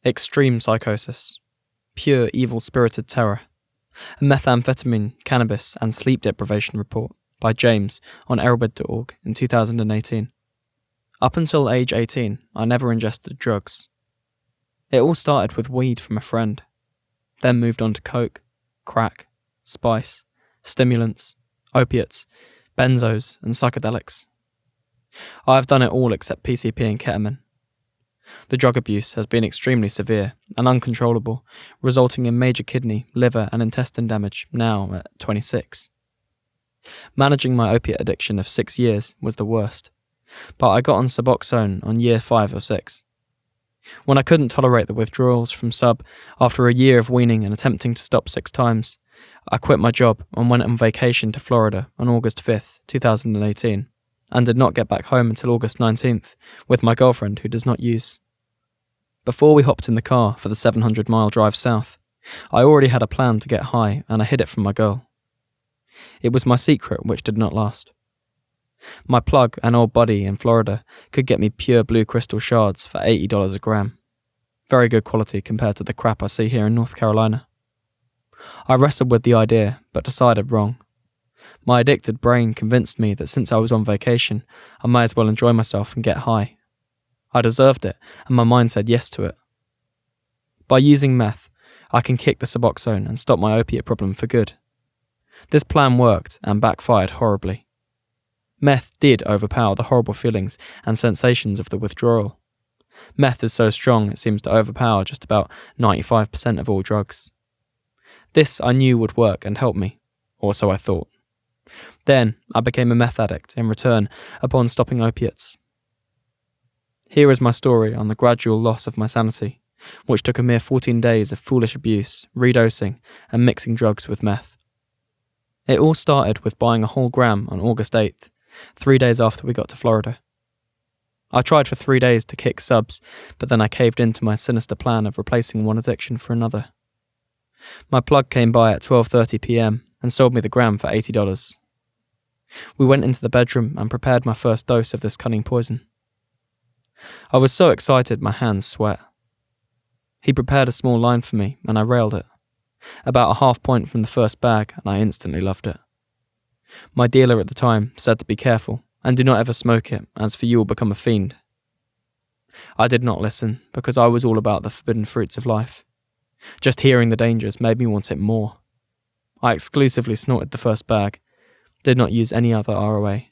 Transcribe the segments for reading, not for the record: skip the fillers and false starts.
Extreme psychosis, pure evil-spirited terror, a methamphetamine, cannabis and sleep deprivation report by James on erowid.org in 2018. Up until age 18, I never ingested drugs. It all started with weed from a friend, then moved on to coke, crack, spice, stimulants, opiates, benzos and psychedelics. I've done it all except PCP and ketamine. The drug abuse has been extremely severe and uncontrollable, resulting in major kidney, liver and intestine damage now at 26. Managing my opiate addiction of 6 years was the worst, but I got on Suboxone on year 5 or 6. When I couldn't tolerate the withdrawals from sub after a year of weaning and attempting to stop 6 times, I quit my job and went on vacation to Florida on August 5th, 2018, and did not get back home until August 19th with my girlfriend who does not use. Before we hopped in the car for the 700-mile drive south, I already had a plan to get high and I hid it from my girl. It was my secret which did not last. My plug, an old buddy in Florida, could get me pure blue crystal shards for $80 a gram. Very good quality compared to the crap I see here in North Carolina. I wrestled with the idea, but decided wrong. My addicted brain convinced me that since I was on vacation, I might as well enjoy myself and get high. I deserved it, and my mind said yes to it. By using meth, I can kick the Suboxone and stop my opiate problem for good. This plan worked and backfired horribly. Meth did overpower the horrible feelings and sensations of the withdrawal. Meth is so strong it seems to overpower just about 95% of all drugs. This I knew would work and help me, or so I thought. Then I became a meth addict in return upon stopping opiates. Here is my story on the gradual loss of my sanity, which took a mere 14 days of foolish abuse, redosing, and mixing drugs with meth. It all started with buying a whole gram on August 8th, 3 days after we got to Florida. I tried for 3 days to kick subs, but then I caved into my sinister plan of replacing one addiction for another. My plug came by at 12:30 p.m. and sold me the gram for $80. We went into the bedroom and prepared my first dose of this cunning poison. I was so excited my hands sweat. He prepared a small line for me and I railed it. About a half point from the first bag and I instantly loved it. My dealer at the time said to be careful and do not ever smoke it, as for you will become a fiend. I did not listen because I was all about the forbidden fruits of life. Just hearing the dangers made me want it more. I exclusively snorted the first bag, did not use any other ROA.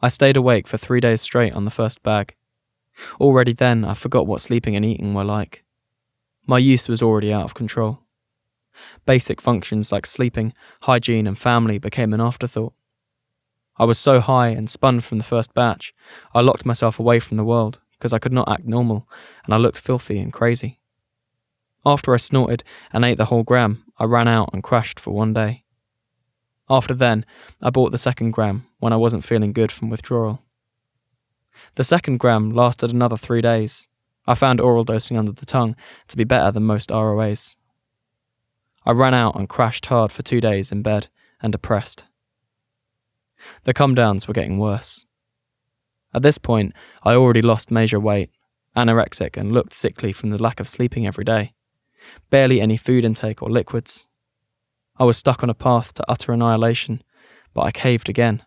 I stayed awake for 3 days straight on the first bag. Already then I forgot what sleeping and eating were like. My use was already out of control. Basic functions like sleeping, hygiene and family became an afterthought. I was so high and spun from the first batch, I locked myself away from the world because I could not act normal and I looked filthy and crazy. After I snorted and ate the whole gram, I ran out and crashed for 1 day. After then, I bought the second gram when I wasn't feeling good from withdrawal. The second gram lasted another 3 days. I found oral dosing under the tongue to be better than most ROAs. I ran out and crashed hard for 2 days in bed and depressed. The come-downs were getting worse. At this point, I already lost major weight, anorexic and looked sickly from the lack of sleeping every day. Barely any food intake or liquids. I was stuck on a path to utter annihilation, but I caved again.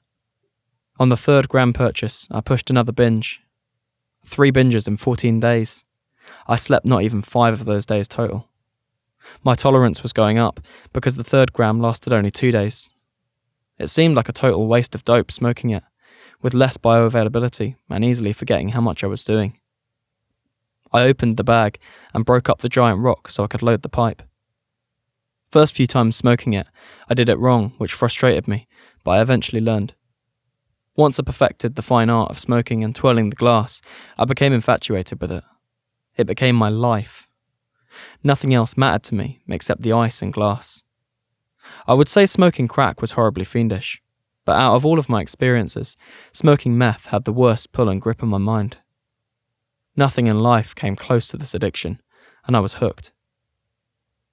On the 3rd gram purchase, I pushed another binge. 3 binges in 14 days. I slept not even 5 of those days total. My tolerance was going up because the 3rd gram lasted only 2 days. It seemed like a total waste of dope smoking it, with less bioavailability and easily forgetting how much I was doing. I opened the bag and broke up the giant rock so I could load the pipe. First few times smoking it, I did it wrong, which frustrated me, but I eventually learned. Once I perfected the fine art of smoking and twirling the glass, I became infatuated with it. It became my life. Nothing else mattered to me except the ice and glass. I would say smoking crack was horribly fiendish, but out of all of my experiences, smoking meth had the worst pull and grip on my mind. Nothing in life came close to this addiction, and I was hooked.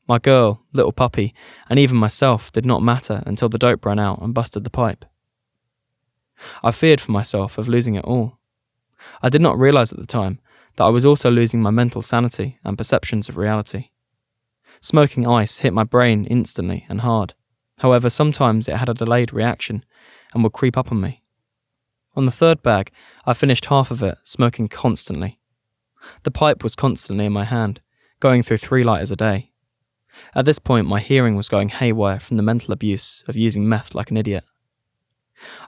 My girl, little puppy, and even myself did not matter until the dope ran out and busted the pipe. I feared for myself of losing it all. I did not realise at the time that I was also losing my mental sanity and perceptions of reality. Smoking ice hit my brain instantly and hard. However, sometimes it had a delayed reaction and would creep up on me. On the third bag, I finished half of it, smoking constantly. The pipe was constantly in my hand, going through 3 lighters a day. At this point, my hearing was going haywire from the mental abuse of using meth like an idiot.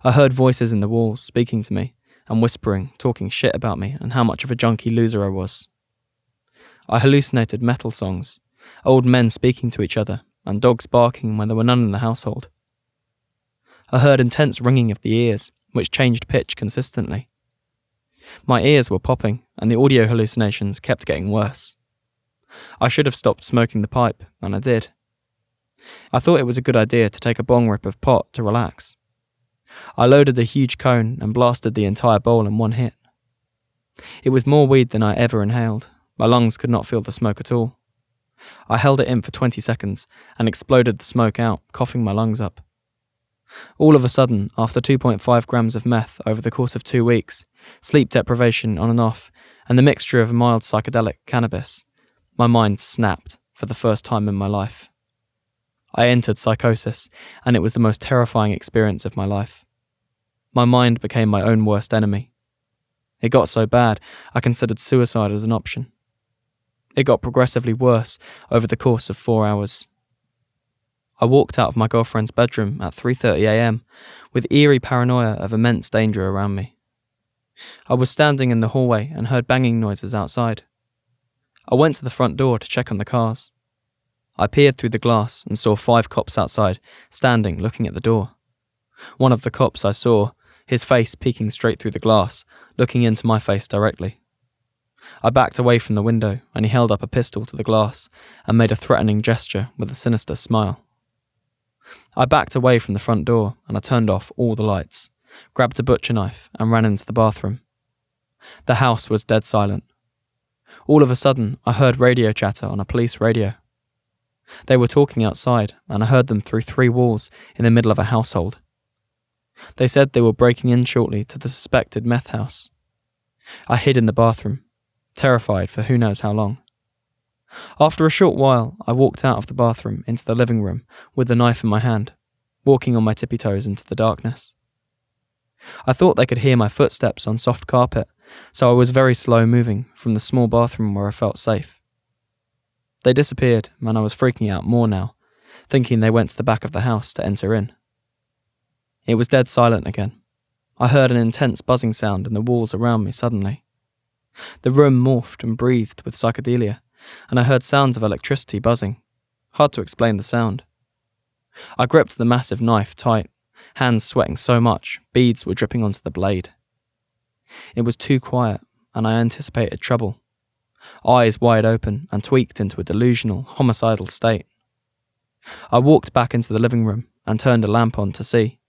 I heard voices in the walls speaking to me and whispering, talking shit about me and how much of a junkie loser I was. I hallucinated metal songs, old men speaking to each other, and dogs barking when there were none in the household. I heard intense ringing of the ears, which changed pitch consistently. My ears were popping, and the audio hallucinations kept getting worse. I should have stopped smoking the pipe, and I did. I thought it was a good idea to take a bong rip of pot to relax. I loaded a huge cone and blasted the entire bowl in one hit. It was more weed than I ever inhaled. My lungs could not feel the smoke at all. I held it in for 20 seconds and exploded the smoke out, coughing my lungs up. All of a sudden, after 2.5 grams of meth over the course of 2 weeks, sleep deprivation on and off, and the mixture of mild psychedelic cannabis, my mind snapped for the first time in my life. I entered psychosis, and it was the most terrifying experience of my life. My mind became my own worst enemy. It got so bad, I considered suicide as an option. It got progressively worse over the course of 4 hours. I walked out of my girlfriend's bedroom at 3:30 a.m. with eerie paranoia of immense danger around me. I was standing in the hallway and heard banging noises outside. I went to the front door to check on the cars. I peered through the glass and saw 5 cops outside, standing looking at the door. One of the cops I saw, his face peeking straight through the glass, looking into my face directly. I backed away from the window and he held up a pistol to the glass and made a threatening gesture with a sinister smile. I backed away from the front door and I turned off all the lights, grabbed a butcher knife and ran into the bathroom. The house was dead silent. All of a sudden, I heard radio chatter on a police radio. They were talking outside and I heard them through 3 walls in the middle of a household. They said they were breaking in shortly to the suspected meth house. I hid in the bathroom, terrified for who knows how long. After a short while, I walked out of the bathroom into the living room with the knife in my hand, walking on my tippy toes into the darkness. I thought they could hear my footsteps on soft carpet, so I was very slow moving from the small bathroom where I felt safe. They disappeared, and I was freaking out more now, thinking they went to the back of the house to enter in. It was dead silent again. I heard an intense buzzing sound in the walls around me suddenly. The room morphed and breathed with psychedelia, and I heard sounds of electricity buzzing. Hard to explain the sound. I gripped the massive knife tight, hands sweating so much, beads were dripping onto the blade. It was too quiet, and I anticipated trouble. Eyes wide open and tweaked into a delusional, homicidal state. I walked back into the living room and turned a lamp on to see.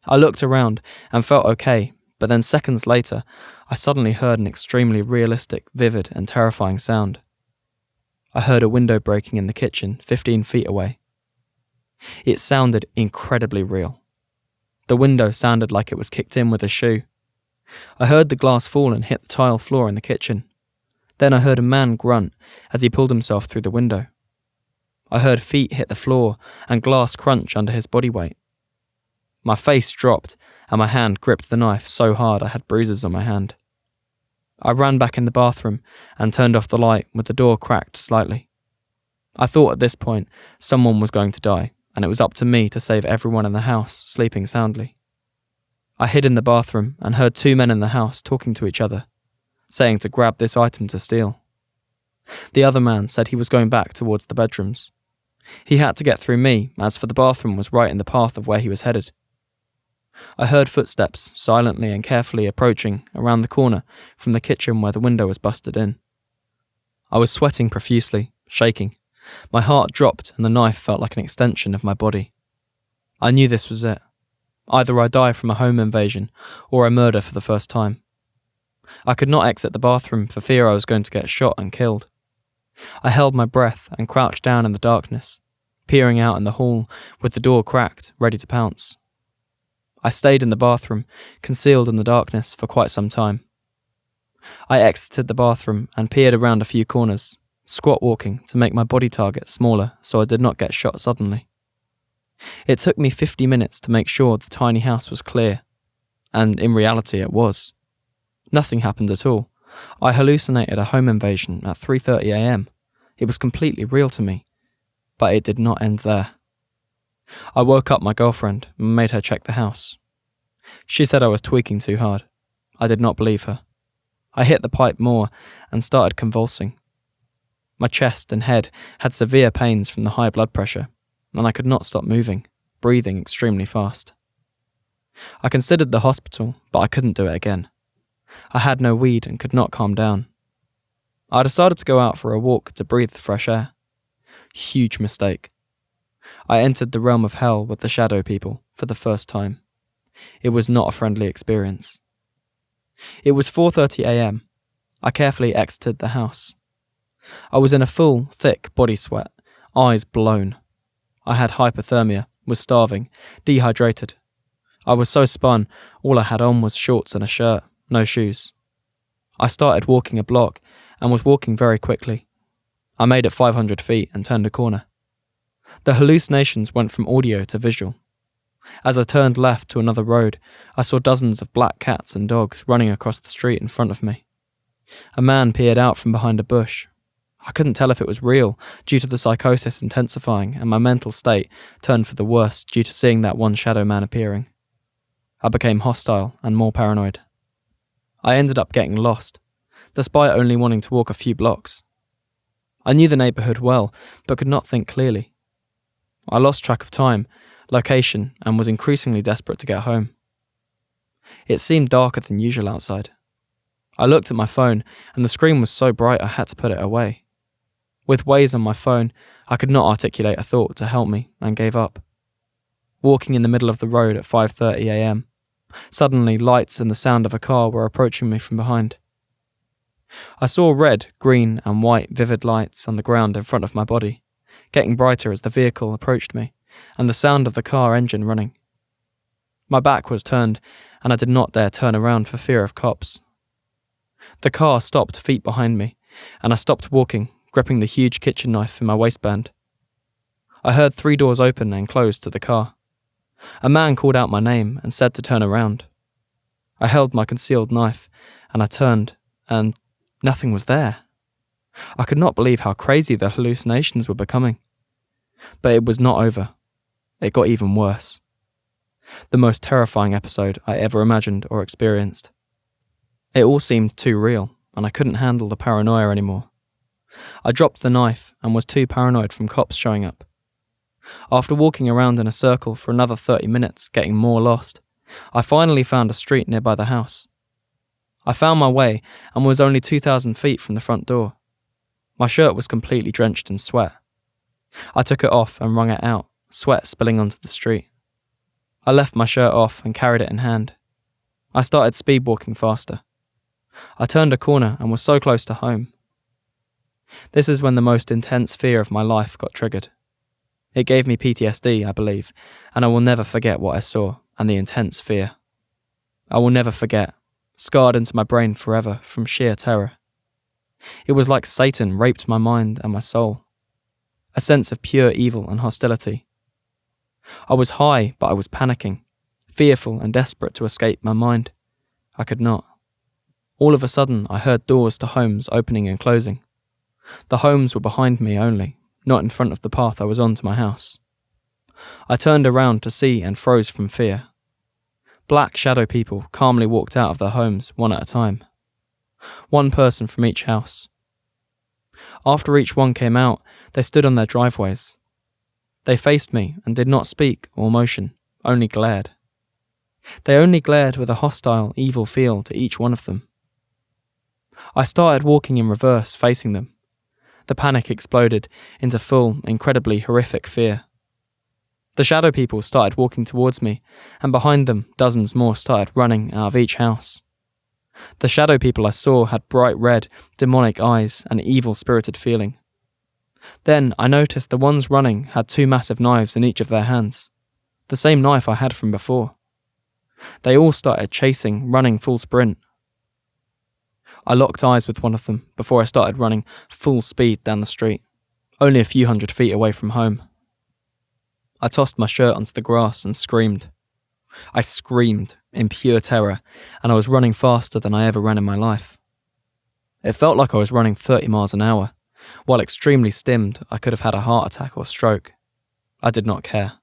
I looked around and felt okay, but then seconds later, I suddenly heard an extremely realistic, vivid and terrifying sound. I heard a window breaking in the kitchen 15 feet away. It sounded incredibly real. The window sounded like it was kicked in with a shoe. I heard the glass fall and hit the tile floor in the kitchen. Then I heard a man grunt as he pulled himself through the window. I heard feet hit the floor and glass crunch under his body weight. My face dropped and my hand gripped the knife so hard I had bruises on my hand. I ran back in the bathroom and turned off the light with the door cracked slightly. I thought at this point someone was going to die and it was up to me to save everyone in the house sleeping soundly. I hid in the bathroom and heard 2 men in the house talking to each other, saying to grab this item to steal. The other man said he was going back towards the bedrooms. He had to get through me, as for the bathroom was right in the path of where he was headed. I heard footsteps silently and carefully approaching around the corner from the kitchen where the window was busted in. I was sweating profusely, shaking. My heart dropped and the knife felt like an extension of my body. I knew this was it. Either I die from a home invasion or I murder for the first time. I could not exit the bathroom for fear I was going to get shot and killed. I held my breath and crouched down in the darkness, peering out in the hall with the door cracked, ready to pounce. I stayed in the bathroom, concealed in the darkness for quite some time. I exited the bathroom and peered around a few corners, squat walking to make my body target smaller so I did not get shot suddenly. It took me 50 minutes to make sure the tiny house was clear, and in reality it was. Nothing happened at all. I hallucinated a home invasion at 3:30 a.m. It was completely real to me, but it did not end there. I woke up my girlfriend and made her check the house. She said I was tweaking too hard. I did not believe her. I hit the pipe more and started convulsing. My chest and head had severe pains from the high blood pressure, and I could not stop moving, breathing extremely fast. I considered the hospital, but I couldn't do it again. I had no weed and could not calm down. I decided to go out for a walk to breathe the fresh air. Huge mistake. I entered the realm of hell with the shadow people for the first time. It was not a friendly experience. It was 4:30 a.m. I carefully exited the house. I was in a full, thick body sweat, eyes blown. I had hypothermia, was starving, dehydrated. I was so spun, all I had on was shorts and a shirt, no shoes. I started walking a block and was walking very quickly. I made it 500 feet and turned a corner. The hallucinations went from audio to visual. As I turned left to another road, I saw dozens of black cats and dogs running across the street in front of me. A man peered out from behind a bush. I couldn't tell if it was real, due to the psychosis intensifying, and my mental state turned for the worse due to seeing that one shadow man appearing. I became hostile and more paranoid. I ended up getting lost, despite only wanting to walk a few blocks. I knew the neighbourhood well, but could not think clearly. I lost track of time, location, and was increasingly desperate to get home. It seemed darker than usual outside. I looked at my phone, and the screen was so bright I had to put it away. With Waze on my phone, I could not articulate a thought to help me, and gave up. Walking in the middle of the road at 5:30 a.m, suddenly lights and the sound of a car were approaching me from behind. I saw red, green, and white vivid lights on the ground in front of my body, getting brighter as the vehicle approached me, and the sound of the car engine running. My back was turned, and I did not dare turn around for fear of cops. The car stopped feet behind me, and I stopped walking, gripping the huge kitchen knife in my waistband. I heard 3 doors open and close to the car. A man called out my name and said to turn around. I held my concealed knife, and I turned, and nothing was there. I could not believe how crazy the hallucinations were becoming. But it was not over. It got even worse. The most terrifying episode I ever imagined or experienced. It all seemed too real, and I couldn't handle the paranoia anymore. I dropped the knife and was too paranoid from cops showing up. After walking around in a circle for another 30 minutes, getting more lost, I finally found a street nearby the house. I found my way and was only 2,000 feet from the front door. My shirt was completely drenched in sweat. I took it off and wrung it out, sweat spilling onto the street. I left my shirt off and carried it in hand. I started speed walking faster. I turned a corner and was so close to home. This is when the most intense fear of my life got triggered. It gave me PTSD, I believe, and I will never forget what I saw and the intense fear. I will never forget, scarred into my brain forever from sheer terror. It was like Satan raped my mind and my soul. A sense of pure evil and hostility. I was high, but I was panicking, fearful and desperate to escape my mind. I could not. All of a sudden, I heard doors to homes opening and closing. The homes were behind me only, not in front of the path I was on to my house. I turned around to see and froze from fear. Black shadow people calmly walked out of their homes one at a time. One person from each house. After each one came out, they stood on their driveways. They faced me and did not speak or motion, only glared. They only glared with a hostile, evil feel to each one of them. I started walking in reverse, facing them. The panic exploded into full, incredibly horrific fear. The shadow people started walking towards me, and behind them, dozens more started running out of each house. The shadow people I saw had bright red, demonic eyes and evil-spirited feeling. Then I noticed the ones running had 2 massive knives in each of their hands, the same knife I had from before. They all started chasing, running full sprint. I locked eyes with one of them before I started running full speed down the street, only a few hundred feet away from home. I tossed my shirt onto the grass and screamed. I screamed in pure terror, and I was running faster than I ever ran in my life. It felt like I was running 30 miles an hour. While extremely stimmed, I could have had a heart attack or stroke. I did not care.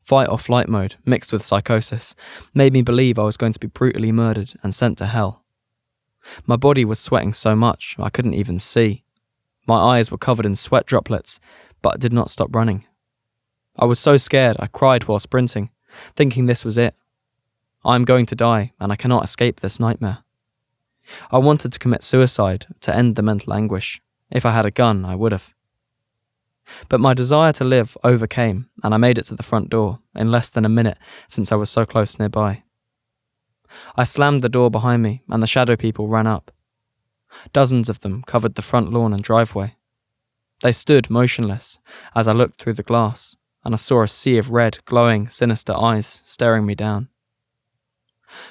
Fight or flight mode, mixed with psychosis, made me believe I was going to be brutally murdered and sent to hell. My body was sweating so much I couldn't even see. My eyes were covered in sweat droplets, but I did not stop running. I was so scared I cried while sprinting, thinking this was it. I am going to die, and I cannot escape this nightmare. I wanted to commit suicide to end the mental anguish. If I had a gun, I would have. But my desire to live overcame, and I made it to the front door in less than a minute since I was so close nearby. I slammed the door behind me, and the shadow people ran up. Dozens of them covered the front lawn and driveway. They stood motionless as I looked through the glass, and I saw a sea of red, glowing, sinister eyes staring me down.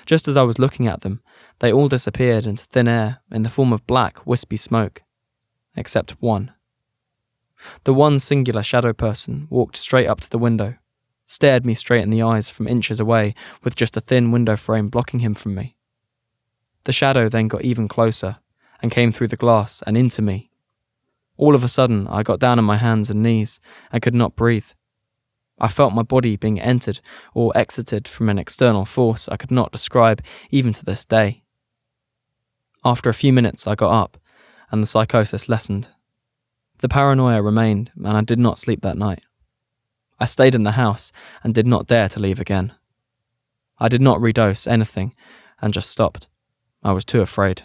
Just as I was looking at them, they all disappeared into thin air in the form of black, wispy smoke. Except one. The one singular shadow person walked straight up to the window, stared me straight in the eyes from inches away with just a thin window frame blocking him from me. The shadow then got even closer and came through the glass and into me. All of a sudden, I got down on my hands and knees and could not breathe. I felt my body being entered or exited from an external force I could not describe even to this day. After a few minutes, I got up, and the psychosis lessened. The paranoia remained, and I did not sleep that night. I stayed in the house and did not dare to leave again. I did not redose anything and just stopped. I was too afraid.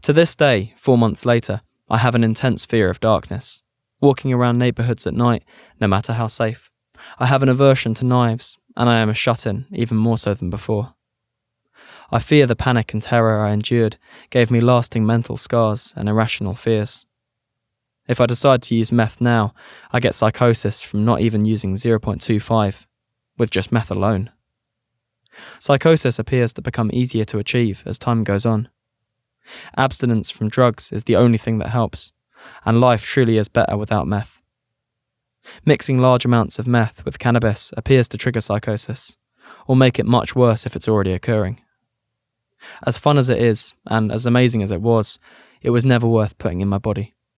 To this day, 4 months later, I have an intense fear of darkness. Walking around neighbourhoods at night, no matter how safe. I have an aversion to knives, and I am a shut-in, even more so than before. I fear the panic and terror I endured gave me lasting mental scars and irrational fears. If I decide to use meth now, I get psychosis from not even using 0.25, with just meth alone. Psychosis appears to become easier to achieve as time goes on. Abstinence from drugs is the only thing that helps, and life truly is better without meth. Mixing large amounts of meth with cannabis appears to trigger psychosis, or make it much worse if it's already occurring. As fun as it is, and as amazing as it was never worth putting in my body.